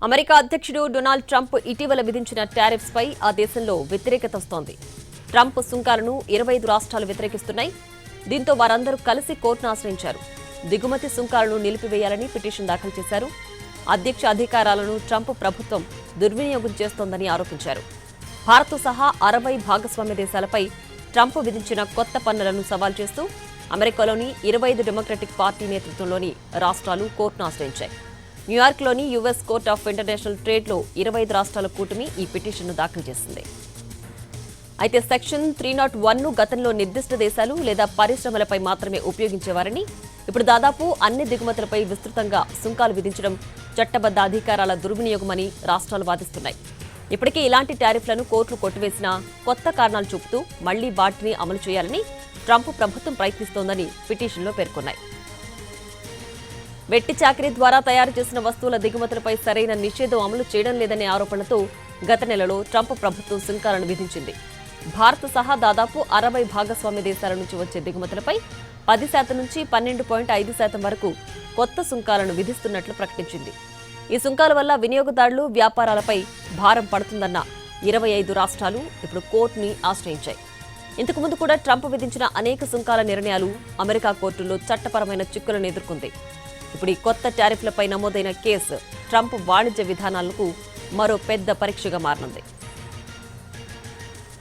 America అధ్యక్షుడు Donald Trump ఇటీవల విధించిన టారిఫ్స్ పై ఆ దేశంలో వ్యతిరేకత వస్తోంది. ట్రంప్ సుంకాలను 25 రాష్ట్రాలు వ్యతిరేకిస్తున్నాయి. దీంతో వారందరూ కలిసి కోర్టును ఆశ్రయించారు. దిగుమతి సుంకాలను నిలిపివేయాలని పిటిషన్ దాఖలు చేశారు. అధ్యక్ష అధికారాలను ట్రంప్ ప్రభుత్వం దుర్వినియోగం చేస్తోందని ఆరోపించారు. భారత్ సహా 60 భాగస్వామ్య దేశాలపై ట్రంప్ విధించిన కొత్త పన్నులను సవాల్ చేస్తూ అమెరికాలోని 25 డెమోక్రటిక్ పార్టీ నేతృత్వంలోని రాష్ట్రాలు కోర్టును ఆశ్రయించాయి. న్యూయార్క్లోని యుఎస్ కోర్ట్ ఆఫ్ ఇంటర్నేషనల్ ట్రేడ్లో 25 రాష్ట్రాల కూటమి ఈ పిటిషన్ను దాఖలు చేసింది. అయితే సెక్షన్ 301ను గతంలో నిర్దిష్ట దేశాలు లేదా పరిశ్రమలపై మాత్రమే ఉపయోగించేవారని, ఇప్పుడు దాదాపు అన్ని దిగుమతులపై విస్తృతంగా సుంకాలు విధించడం చట్టబద్ధ అధికారాల దుర్వినియోగమని రాష్ట్రాలు వాదిస్తున్నాయి. ఇప్పటికే ఇలాంటి టారిఫ్లను కోర్టులు కొట్టివేసినా కొత్త కారణాలు చూపుతూ మళ్లీ వాటిని అమలు చేయాలని ట్రంప్ ప్రభుత్వం ప్రయత్నిస్తోందని పిటిషన్లో పేర్కొన్నాయి. వెట్టి చాకిరీ ద్వారా తయారు చేసిన వస్తువుల దిగుమతులపై సరైన నిషేధం అమలు చేయడం లేదనే ఆరోపణలతో గత నెలలో ట్రంప్ ప్రభుత్వం సుంకాలను విధించింది. భారత్ సహా దాదాపు 60 భాగస్వామ్య దేశాల నుంచి వచ్చే దిగుమతులపై 10% నుంచి 12.5% వరకు కొత్త సుంకాలను విధిస్తున్నట్లు ప్రకటించింది. ఈ సుంకాల వల్ల వినియోగదారులు, వ్యాపారాలపై భారం పడుతుందన్న 25 రాష్ట్రాలు ఇప్పుడు కోర్టుని ఆశ్రయించాయి. ఇంతకుముందు కూడా ట్రంప్ విధించిన అనేక సుంకాల నిర్ణయాలు అమెరికా కోర్టుల్లో చట్టపరమైన చిక్కులను ఎదుర్కొంది. ఇప్పుడు ఈ కొత్త టారిఫ్లపై నమోదైన కేసు ట్రంప్ వాణిజ్య విధానాలకు మరో పెద్ద పరీక్షగా మారనుంది.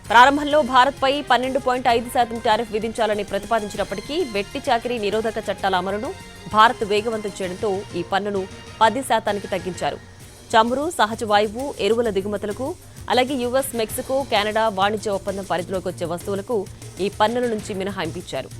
ప్రారంభంలో భారత్పై 12.5% టారిఫ్ విధించాలని ప్రతిపాదించినప్పటికీ వెట్టి చాకిరీ నిరోధక చట్టాల అమలును భారత్ వేగవంతం చేయడంతో ఈ పన్నును 10% తగ్గించారు. చమురు, సహజ వాయువు, ఎరువుల దిగుమతులకు, అలాగే యుఎస్, మెక్సికో, కెనడా వాణిజ్య ఒప్పందం పరిధిలోకి వచ్చే వస్తువులకు ఈ పన్నుల నుంచి మినహాయింపు ఇచ్చారు.